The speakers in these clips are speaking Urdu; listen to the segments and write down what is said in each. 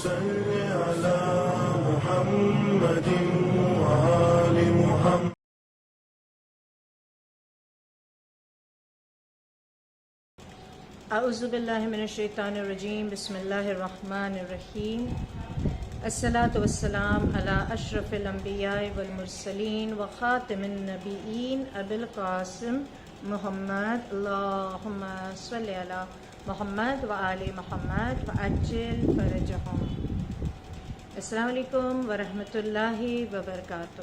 صل على محمد وآل محمد. اعوذ باللہ من الشیطان الرجیم. بسم اللہ الرحمن الرحیم. الصلاۃ والسلام علی اشرف الانبیاء والمرسلین وخاتم النبیین ابی القاسم محمد. اللہم صل علی محمد وآل محمد وعجل فرجہم. السلام علیکم ورحمۃ اللہ وبرکاتہ.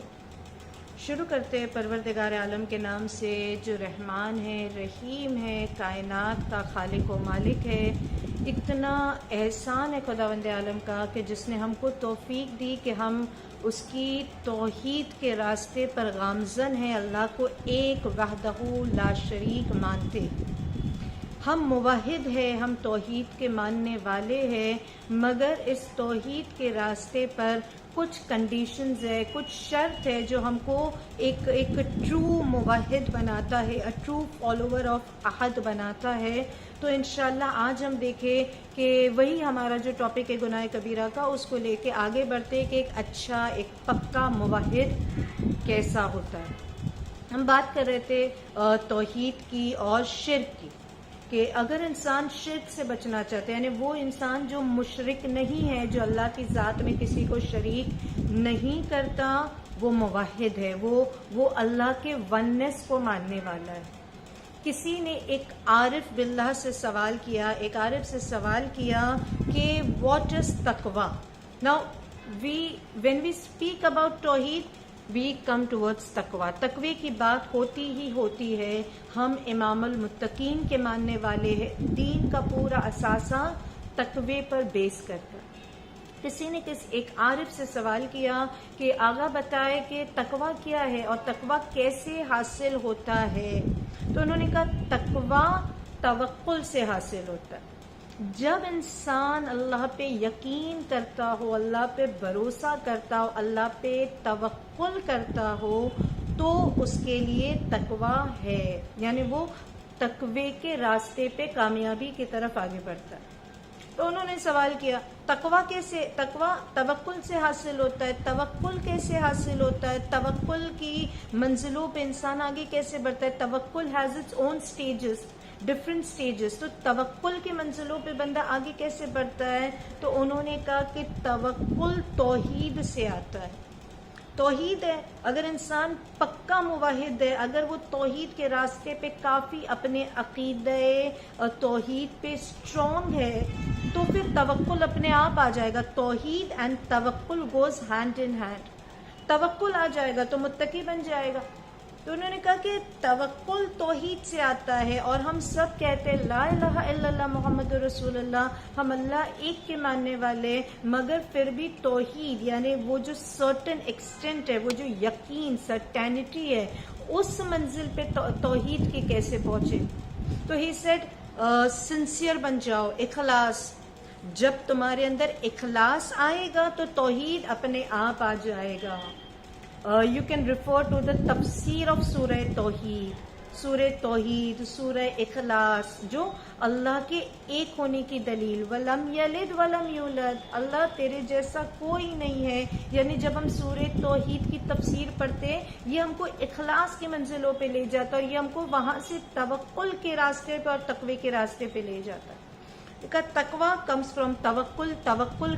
شروع کرتے پروردگار عالم کے نام سے جو رحمان ہے، رحیم ہے، کائنات کا خالق و مالک ہے. اتنا احسان ہے خداوند عالم کا کہ جس نے ہم کو توفیق دی کہ ہم اس کی توحید کے راستے پر گامزن ہیں، اللہ کو ایک وحدہ لا شریک مانتے. ہم موحد ہیں، ہم توحید کے ماننے والے ہیں، مگر اس توحید کے راستے پر کچھ کنڈیشنز ہے، کچھ شرط ہے جو ہم کو ایک ٹرو موحد بناتا ہے، ٹرو فالوور آف احد بناتا ہے. تو انشاءاللہ آج ہم دیکھیں کہ وہی ہمارا جو ٹاپک ہے گناہ کبیرہ کا، اس کو لے کے آگے بڑھتے کہ ایک اچھا، ایک پکا موحد کیسا ہوتا ہے. ہم بات کر رہے تھے توحید کی اور شرک کی، کہ اگر انسان شرک سے بچنا چاہتے ہیں، یعنی وہ انسان جو مشرک نہیں ہے، جو اللہ کی ذات میں کسی کو شریک نہیں کرتا، وہ موحد ہے، وہ اللہ کے وننس کو ماننے والا ہے. کسی نے ایک عارف باللہ سے سوال کیا، ایک عارف سے سوال کیا کہ واٹ از تقوی. Now when we speak about توحید وی کم ٹورڈز تقوی. تقوی کی بات ہوتی ہی ہوتی ہے. ہم امام المتقین کے ماننے والے ہیں. دین کا پورا اثاثہ تقوی پر بیس کرتا ہے. کسی نے ایک عارف سے سوال کیا کہ آگا بتائے کہ تقوی کیا ہے اور تقوی کیسے حاصل ہوتا ہے. تو انہوں نے کہا تقوی توکل سے حاصل ہوتا ہے. جب انسان اللہ پہ یقین کرتا ہو، اللہ پہ بھروسہ کرتا ہو، اللہ پہ توکل کرتا ہو، تو اس کے لیے تقوی ہے، یعنی وہ تقوی کے راستے پہ کامیابی کی طرف آگے بڑھتا ہے. تو انہوں نے سوال کیا تقوی کیسے، تقوی توکل سے حاصل ہوتا ہے، توکل کیسے حاصل ہوتا ہے، توکل کی منزلوں پہ انسان آگے کیسے بڑھتا ہے. توکل has its own stages, different stages. تو توکل کی منزلوں پہ بندہ آگے کیسے بڑھتا ہے. تو انہوں نے کہا کہ توکل توحید سے آتا ہے. توحید ہے، اگر انسان پکا موحد ہے، اگر وہ توحید کے راستے پہ کافی اپنے عقیدہ توحید پہ اسٹرانگ ہے، تو پھر توکل اپنے آپ آ جائے گا. توحید اینڈ توکل گوز ہینڈ ان ہینڈ. توکل آ جائے گا تو متقی بن جائے گا. تو انہوں نے کہا کہ توکل توحید سے آتا ہے، اور ہم سب کہتے ہیں لا الہ الا اللہ محمد رسول اللہ، ہم اللہ ایک کے ماننے والے، مگر پھر بھی توحید یعنی وہ جو سرٹن ایکسٹینٹ ہے، وہ جو یقین سرٹینٹی ہے، اس منزل پہ توحید کی کیسے پہنچے. تو ہی سیڈ سنسیئر بن جاؤ، اخلاص. جب تمہارے اندر اخلاص آئے گا تو توحید اپنے آپ آ جائے گا. You can refer to the تفسیر of سورہ توحید، سورہ اخلاص، جو اللہ کے ایک ہونے کی دلیل. وَلَمْ يَلِدْ وَلَمْ يُولَدْ، اللہ تیرے جیسا کوئی نہیں ہے. یعنی جب ہم سورہ توحید کی تفسیر پڑھتے ہیں، یہ ہم کو اخلاص کی منزلوں پہ لے جاتا ہے، اور یہ ہم کو وہاں سے توکل کے راستے پہ اور تقوی کے راستے پہ لے جاتا ہے. تقوی comes from توکل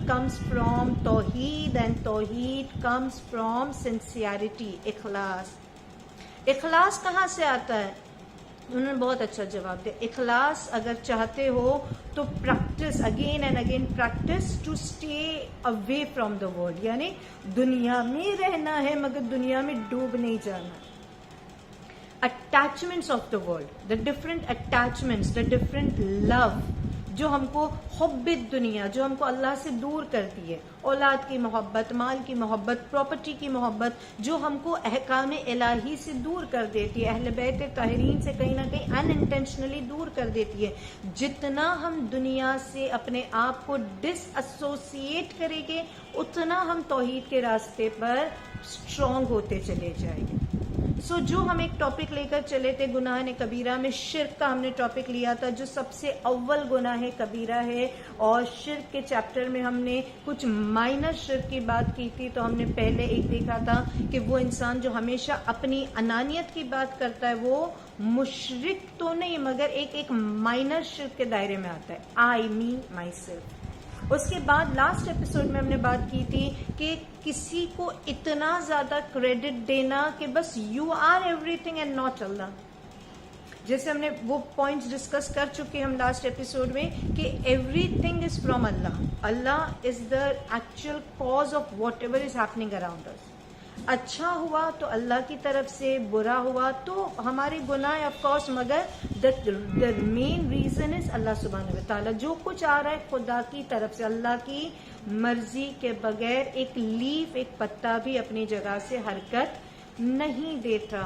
comes from توحید and توحید comes from sincerity، اخلاص. اخلاص کہاں سے آتا ہے؟ انہوں نے بہت اچھا جواب دیا. اخلاص اگر چاہتے ہو تو practice again and again, practice to stay away from the world. یعنی دنیا میں رہنا ہے مگر دنیا میں ڈوب نہیں جانا. Attachments of the world, the different attachments, the different love جو ہم کو حب دنیا، جو ہم کو اللہ سے دور کرتی ہے. اولاد کی محبت، مال کی محبت، پراپرٹی کی محبت، جو ہم کو احکام الہی سے دور کر دیتی ہے، اہل بیت طاہرین سے کہیں نہ کہیں ان انٹینشنلی دور کر دیتی ہے. جتنا ہم دنیا سے اپنے آپ کو ڈس ایسوسیٹ کریں گے، اتنا ہم توحید کے راستے پر اسٹرانگ ہوتے چلے جائیں گے. سو جو ہم ایک ٹاپک لے کر چلے تھے گناہ کبیرہ میں، شرک کا ہم نے ٹاپک لیا تھا جو سب سے اول گناہ کبیرہ ہے، اور شرک کے چیپٹر میں ہم نے کچھ مائنر شرک کی بات کی تھی. تو ہم نے پہلے ایک دیکھا تھا کہ وہ انسان جو ہمیشہ اپنی انانیت کی بات کرتا ہے وہ مشرک تو نہیں مگر ایک مائنر شرک کے دائرے میں آتا ہے، آئی می مائی سیلف. اس کے بعد لاسٹ ایپیسوڈ میں ہم نے بات کی تھی کہ کسی کو اتنا زیادہ کریڈٹ دینا کہ بس you are everything and not Allah. جیسے ہم نے وہ پوائنٹس ڈسکس کر چکے ہم لاسٹ ایپیسوڈ میں کہ everything is from Allah. Allah is the actual cause of whatever is happening around us. اچھا ہوا تو اللہ کی طرف سے، برا ہوا تو ہمارے گناہ آف کورس، مگر the مین ریزن از اللہ سبحانہ و تعالیٰ. جو کچھ آ رہا ہے خدا کی طرف سے، اللہ کی مرضی کے بغیر ایک لیف، ایک پتا بھی اپنی جگہ سے حرکت نہیں دیتا.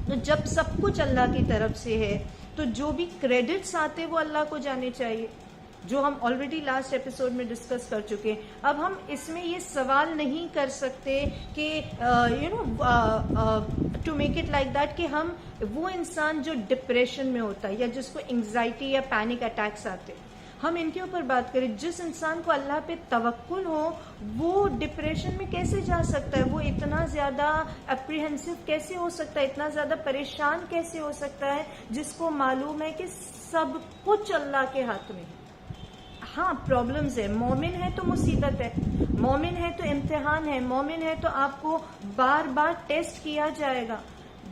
تو جب سب کچھ اللہ کی طرف سے ہے تو جو بھی کریڈٹس آتے وہ اللہ کو جانے چاہیے، جو ہم آلریڈی لاسٹ ایپیسوڈ میں ڈسکس کر چکے. اب ہم اس میں یہ سوال نہیں کر سکتے کہ to make it like that کہ ہم وہ انسان جو ڈپریشن میں ہوتا ہے یا جس کو انگزائٹی یا پینک اٹیکس آتے، ہم ان کے اوپر بات کریں. جس انسان کو اللہ پہ توکل ہو وہ ڈپریشن میں کیسے جا سکتا ہے؟ وہ اتنا زیادہ اپریہنسو کیسے ہو سکتا ہے؟ اتنا زیادہ پریشان کیسے ہو سکتا ہے جس کو معلوم ہے کہ سب کچھ اللہ کے ہاتھ میں ہے؟ ہاں پرابلمز ہے، مومن ہے تو مصیبت ہے، مومن ہے تو امتحان ہے، مومن ہے تو آپ کو بار بار ٹیسٹ کیا جائے گا.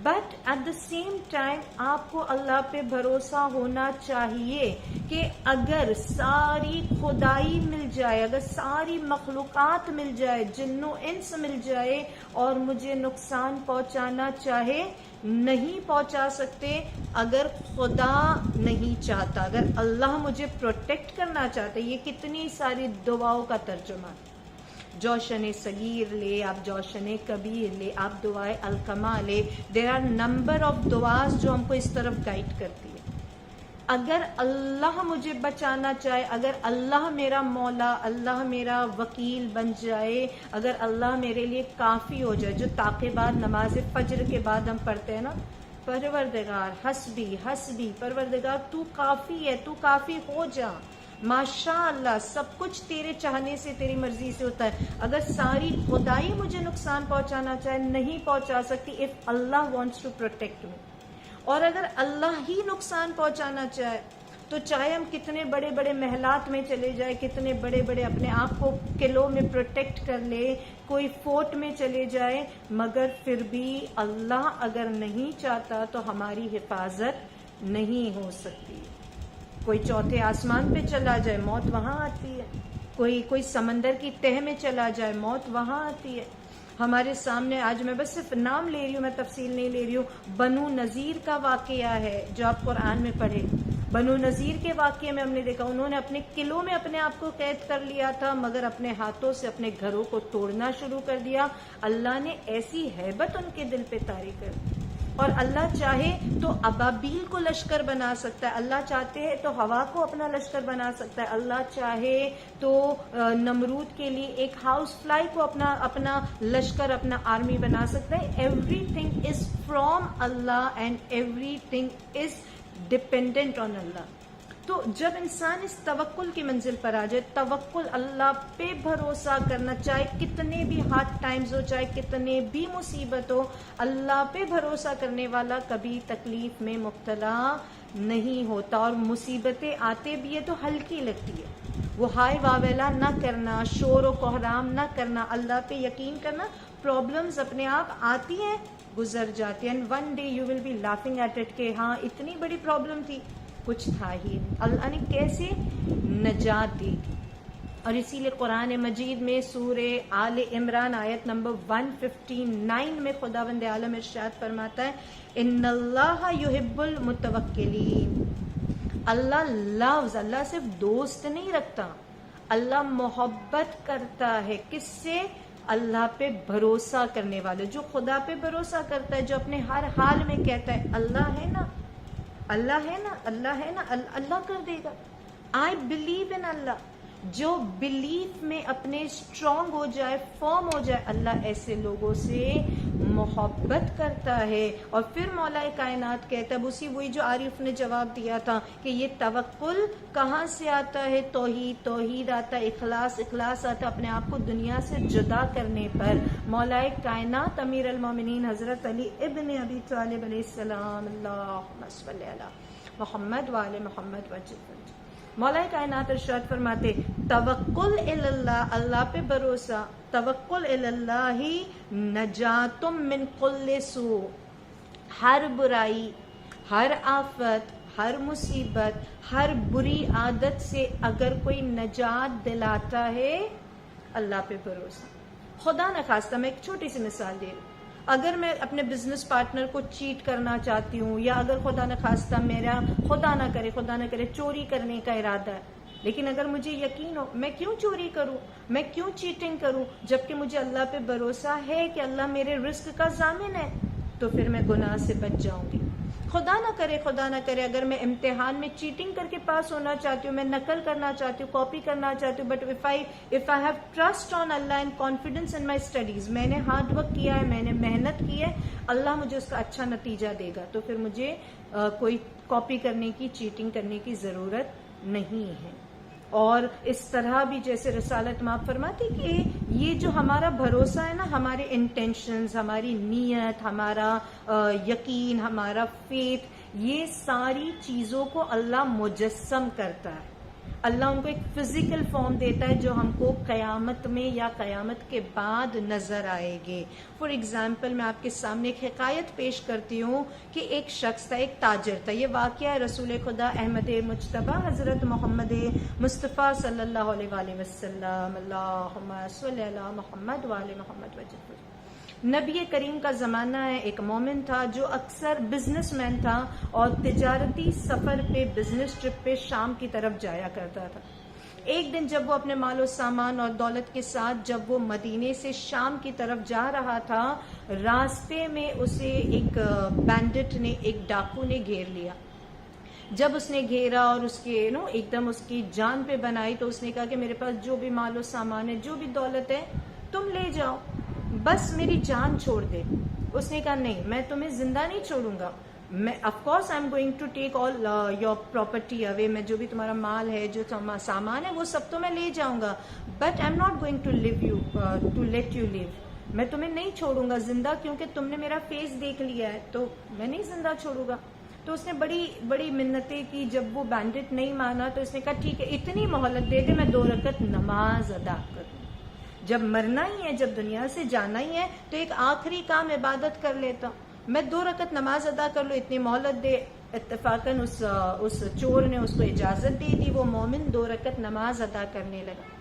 But at the same time آپ کو اللہ پہ بھروسہ ہونا چاہیے کہ اگر ساری خدائی مل جائے، اگر ساری مخلوقات مل جائے، جن و انس مل جائے اور مجھے نقصان پہنچانا چاہے نہیں پہنچا سکتے. اگر خدا نہیں چاہتا، اگر اللہ مجھے پروٹیکٹ کرنا چاہتا. یہ کتنی ساری دعاؤں کا ترجمہ. جوشن صغیر لے آپ، جوشن کبیر لے آپ، دعائے الکما لے. دیر آر نمبر آف دعاز جو ہم کو اس طرف گائیڈ کرتی ہے. اگر اللہ مجھے بچانا چاہے، اگر اللہ میرا مولا، اللہ میرا وکیل بن جائے، اگر اللہ میرے لیے کافی ہو جائے، جو تعقیبات نماز فجر کے بعد ہم پڑھتے ہیں نا، پروردگار حسبی حسبی، پروردگار تو کافی ہے، تو کافی ہو جا. ماشاء اللہ سب کچھ تیرے چاہنے سے، تیری مرضی سے ہوتا ہے. اگر ساری خدائی مجھے نقصان پہنچانا چاہے نہیں پہنچا سکتی. If Allah wants to protect me, اور اگر اللہ ہی نقصان پہنچانا چاہے تو چاہے ہم کتنے بڑے بڑے محلات میں چلے جائیں، کتنے بڑے بڑے اپنے آپ کو قلعوں میں پروٹیکٹ کر لے، کوئی فورٹ میں چلے جائے، مگر پھر بھی اللہ اگر نہیں چاہتا تو ہماری حفاظت نہیں ہو سکتی. کوئی چوتھے آسمان پہ چلا جائے موت وہاں آتی ہے، کوئی سمندر کی تہہ میں چلا جائے موت وہاں آتی ہے. ہمارے سامنے آج میں بس صرف نام لے رہی ہوں، میں تفصیل نہیں لے رہی ہوں. بنو نذیر کا واقعہ ہے جو آپ قرآن میں پڑھے. بنو نذیر کے واقعے میں ہم نے دیکھا انہوں نے اپنے قلعوں میں اپنے آپ کو قید کر لیا تھا، مگر اپنے ہاتھوں سے اپنے گھروں کو توڑنا شروع کر دیا. اللہ نے ایسی ہیبت ان کے دل پہ طاری کر دی. اور اللہ چاہے تو ابابیل کو لشکر بنا سکتا ہے، اللہ چاہتے ہے تو ہوا کو اپنا لشکر بنا سکتا ہے، اللہ چاہے تو نمرود کے لیے ایک ہاؤس فلائی کو اپنا لشکر، اپنا آرمی بنا سکتا ہے. Everything is from Allah and everything is dependent on Allah. تو جب انسان اس توکل کی منزل پر آ جائے، توکل اللہ پہ بھروسہ کرنا، چاہے کتنے بھی ہارڈ ٹائمز ہو، چاہے کتنے بھی مصیبت ہو، اللہ پہ بھروسہ کرنے والا کبھی تکلیف میں مبتلا نہیں ہوتا. اور مصیبتیں آتے بھی ہے تو ہلکی لگتی ہے. وہ ہائے واویلا نہ کرنا، شور و کوہرام نہ کرنا، اللہ پہ یقین کرنا. پرابلمز اپنے آپ آتی ہیں، گزر جاتی ہیں. And one day you will be laughing at it کہ ہاں اتنی بڑی پرابلم تھی، کچھ تھا ہی. اللہ نے کیسے نجات دی تھی. اور اسی لیے قرآن مجید میں سورہ آل عمران آیت نمبر 159 میں خداوند عالم ارشاد فرماتا ہے ان اللہ یحب المتوکلین. اللہ صرف دوست نہیں رکھتا، اللہ محبت کرتا ہے کس سے؟ اللہ پہ بھروسہ کرنے والے. جو خدا پہ بھروسہ کرتا ہے، جو اپنے ہر حال میں کہتا ہے اللہ ہے نا، اللہ ہے نا، اللہ ہے نا، اللہ کر دے گا. آئی بلیو ان اللہ. جو بلیف میں اپنے اسٹرانگ ہو جائے، فرم ہو جائے، اللہ ایسے لوگوں سے محبت کرتا ہے. اور پھر مولا کائنات کہتا ہے اسی وہی جو عارف نے جواب دیا تھا کہ یہ توکل کہاں سے آتا ہے؟ توحید آتا ہے، اخلاص آتا ہے اپنے آپ کو دنیا سے جدا کرنے پر. مولا کائنات امیر المومنین حضرت علی ابن ابی طالب علیہ السلام، اللہم صلی علی محمد وعلی محمد وجل. مولا کائنات ارشاد فرماتے توکل اللہ، اللہ پہ بھروسہ، توکل اللہ نجاتم من کل سوء، ہر برائی، ہر آفت، ہر مصیبت، ہر بری عادت سے اگر کوئی نجات دلاتا ہے اللہ پہ بھروسہ. خدا نہ خواستہ میں ایک چھوٹی سی مثال دے رہی ہوں، اگر میں اپنے بزنس پارٹنر کو چیٹ کرنا چاہتی ہوں، یا اگر خدا نہ خواستہ میرا خدا نہ کرے چوری کرنے کا ارادہ ہے، لیکن اگر مجھے یقین ہو میں کیوں چوری کروں، میں کیوں چیٹنگ کروں، جبکہ مجھے اللہ پہ بھروسہ ہے کہ اللہ میرے رزق کا ضامن ہے، تو پھر میں گناہ سے بچ جاؤں گی. خدا نہ کرے اگر میں امتحان میں چیٹنگ کر کے پاس ہونا چاہتی ہوں، میں نقل کرنا چاہتی ہوں، کاپی کرنا چاہتی ہوں، but if I have trust on Allah and confidence in my studies، میں نے ہارڈ ورک کیا ہے، میں نے محنت کی ہے، اللہ مجھے اس کا اچھا نتیجہ دے گا، تو پھر مجھے کوئی کاپی کرنے کی، چیٹنگ کرنے کی ضرورت نہیں ہے. اور اس طرح بھی جیسے رسالت ماں فرماتی کہ یہ جو ہمارا بھروسہ ہے نا، ہمارے انٹینشنز، ہماری نیت، ہمارا یقین، ہمارا فیتھ، یہ ساری چیزوں کو اللہ مجسم کرتا ہے. اللہ ان کو ایک فزیکل فارم دیتا ہے جو ہم کو قیامت میں یا قیامت کے بعد نظر آئے گے. فار ایگزامپل میں آپ کے سامنے ایک حکایت پیش کرتی ہوں کہ ایک شخص تھا، ایک تاجر تھا. یہ واقعہ ہے رسول خدا احمد مجتبیٰ حضرت محمد مصطفیٰ صلی اللہ علیہ وآلہ وسلم، اللہم صلی علی محمد وآل محمد وجل. نبی کریم کا زمانہ ہے، ایک مومن تھا جو اکثر بزنس مین تھا اور تجارتی سفر پہ، بزنس ٹرپ پہ شام کی طرف جایا کرتا تھا. ایک دن جب وہ اپنے مال و سامان اور دولت کے ساتھ جب وہ مدینے سے شام کی طرف جا رہا تھا، راستے میں اسے ایک بینڈٹ نے، ایک ڈاکو نے گھیر لیا. جب اس نے گھیرا اور اس کے ایک دم اس کی جان پہ بنائی، تو اس نے کہا کہ میرے پاس جو بھی مال و سامان ہے، جو بھی دولت ہے، تم لے جاؤ، بس میری جان چھوڑ دے. اس نے کہا نہیں، میں تمہیں زندہ نہیں چھوڑوں گا، میں of course I am going to take all your property away, میں جو بھی تمہارا مال ہے، جو سامان ہے، وہ سب تو میں لے جاؤں گا، but I am not going to leave you to let you leave, میں تمہیں نہیں چھوڑوں گا زندہ، کیونکہ تم نے میرا فیس دیکھ لیا ہے، تو میں نہیں زندہ چھوڑوں گا. تو اس نے بڑی بڑی منتیں کی. جب وہ بینڈٹ نہیں مانا تو اس نے کہا ٹھیک ہے، اتنی مہلت دے دے، میں 2 رکعت نماز ادا کروں. جب مرنا ہی ہے، جب دنیا سے جانا ہی ہے، تو ایک آخری کام عبادت کر لیتا ہوں، میں 2 رکعت نماز ادا کر لوں، اتنی مہلت دے. اتفاقاً اس چور نے اس کو اجازت دے دی. وہ مومن 2 رکعت نماز ادا کرنے لگا.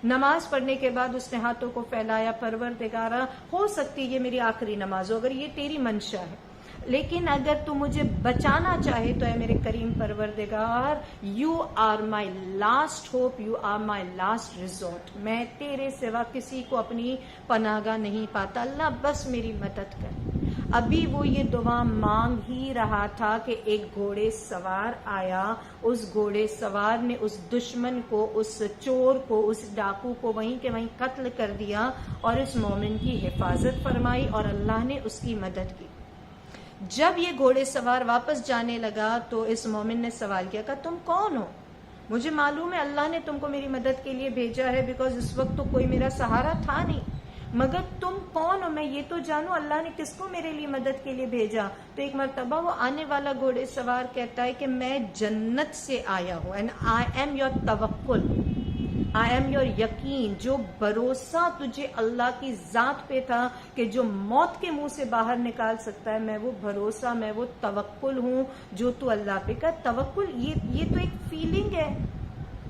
نماز پڑھنے کے بعد اس نے ہاتھوں کو پھیلایا، پروردگارا، ہو سکتی یہ میری آخری نماز ہو، اگر یہ تیری منشا ہے، لیکن اگر تو مجھے بچانا چاہے تو اے میرے کریم پروردگار، you are my last hope, you are my last resort, میں تیرے سوا کسی کو اپنی پناہ گاہ نہیں پاتا، اللہ بس میری مدد کر. ابھی وہ یہ دعا مانگ ہی رہا تھا کہ ایک گھوڑے سوار آیا. اس گھوڑے سوار نے اس دشمن کو، اس چور کو، اس ڈاکو کو وہیں کے وہیں قتل کر دیا اور اس مومن کی حفاظت فرمائی اور اللہ نے اس کی مدد کی. جب یہ گھوڑے سوار واپس جانے لگا تو اس مومن نے سوال کیا، کہا تم کون ہو؟ مجھے معلوم ہے اللہ نے تم کو میری مدد کے لیے بھیجا ہے، بیکاز اس وقت تو کوئی میرا سہارا تھا نہیں، مگر تم کون ہو؟ میں یہ تو جانوں اللہ نے کس کو میرے لیے مدد کے لیے بھیجا. تو ایک مرتبہ وہ آنے والا گھوڑے سوار کہتا ہے کہ میں جنت سے آیا ہوں، اینڈ آئی ایم یور توکل، آئی ایم یور یقین. جو بھروسہ تجھے اللہ کی ذات پہ تھا کہ جو موت کے منہ سے باہر نکال سکتا ہے، میں وہ بھروسہ، میں وہ توکل ہوں جو تو اللہ پہ کا. توکل یہ تو ایک فیلنگ ہے.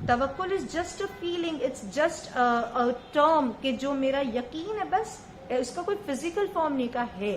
توکل is just a feeling, it's just a term کہ جو میرا یقین ہے، بس اس کا کوئی فزیکل فارم نہیں کا ہے.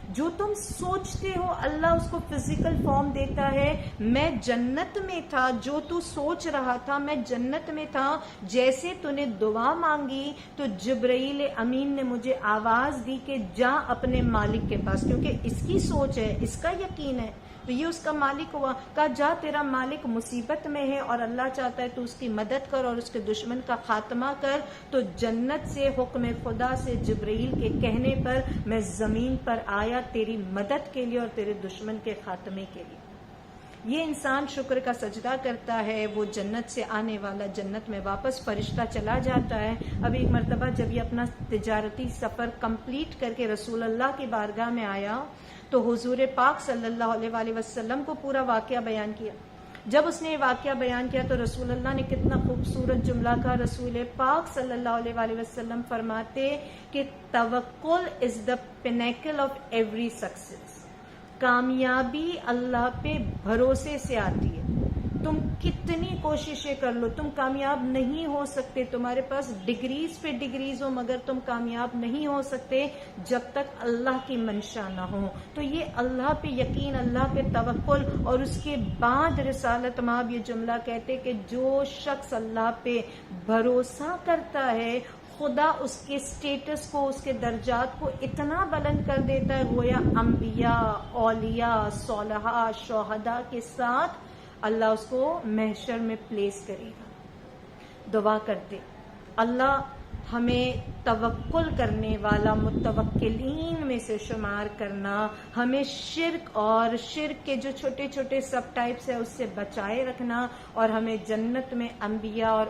جو تم سوچتے ہو اللہ اس کو فزیکل فارم دیتا ہے. میں جنت میں تھا، جو تو سوچ رہا تھا میں جنت میں تھا. جیسے تو نے دعا مانگی تو جبرائیل امین نے مجھے آواز دی کہ جا اپنے مالک کے پاس، کیونکہ اس کی سوچ ہے، اس کا یقین ہے. تو یہ اس کا مالک ہوا. کہا جا تیرا مالک مصیبت میں ہے اور اللہ چاہتا ہے تو اس کی مدد کر اور اس کے دشمن کا خاتمہ کر. تو جنت سے حکم خدا سے جبرائیل کے کہنے پر میں زمین پر آیا تیری مدد کے لیے اور تیرے دشمن کے خاتمے کے لیے. یہ انسان شکر کا سجدہ کرتا ہے، وہ جنت سے آنے والا جنت میں واپس فرشتہ چلا جاتا ہے. اب ایک مرتبہ جب یہ اپنا تجارتی سفر کمپلیٹ کر کے رسول اللہ کی بارگاہ میں آیا تو حضور پاک صلی اللہ علیہ وآلہ وسلم کو پورا واقعہ بیان کیا. جب اس نے یہ واقعہ بیان کیا تو رسول اللہ نے کتنا خوبصورت جملہ کہا. رسول پاک صلی اللہ علیہ وآلہ وسلم فرماتے کہ توکل از دا پینیکل آف ایوری سکسیس. کامیابی اللہ پہ بھروسے سے آتی ہے. تم کتنی کوششیں کر لو تم کامیاب نہیں ہو سکتے. تمہارے پاس ڈگریز پہ ڈگریز ہو مگر تم کامیاب نہیں ہو سکتے جب تک اللہ کی منشا نہ ہو. تو یہ اللہ پہ یقین، اللہ پہ توکل. اور اس کے بعد رسالت مآب یہ جملہ کہتے کہ جو شخص اللہ پہ بھروسہ کرتا ہے خدا اس کے سٹیٹس کو، اس کے درجات کو اتنا بلند کر دیتا ہے گویا انبیاء، اولیاء، صالحاء، شہداء کے ساتھ اللہ اس کو محشر میں پلیس کرے گا. دعا کرتے اللہ ہمیں توکل کرنے والا متوکلین میں سے شمار کرنا، ہمیں شرک اور شرک کے جو چھوٹے چھوٹے سب ٹائپس ہیں اس سے بچائے رکھنا، اور ہمیں جنت میں انبیاء اور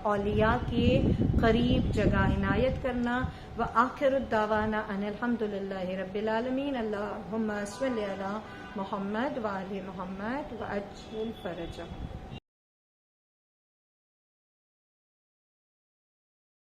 اولیاء کے قریب جگہ عنایت کرنا. وآخر الدعوانا ان الحمدللہ رب العالمین. اللہم صلی علی محمد وآل محمد وعجل فرجہ.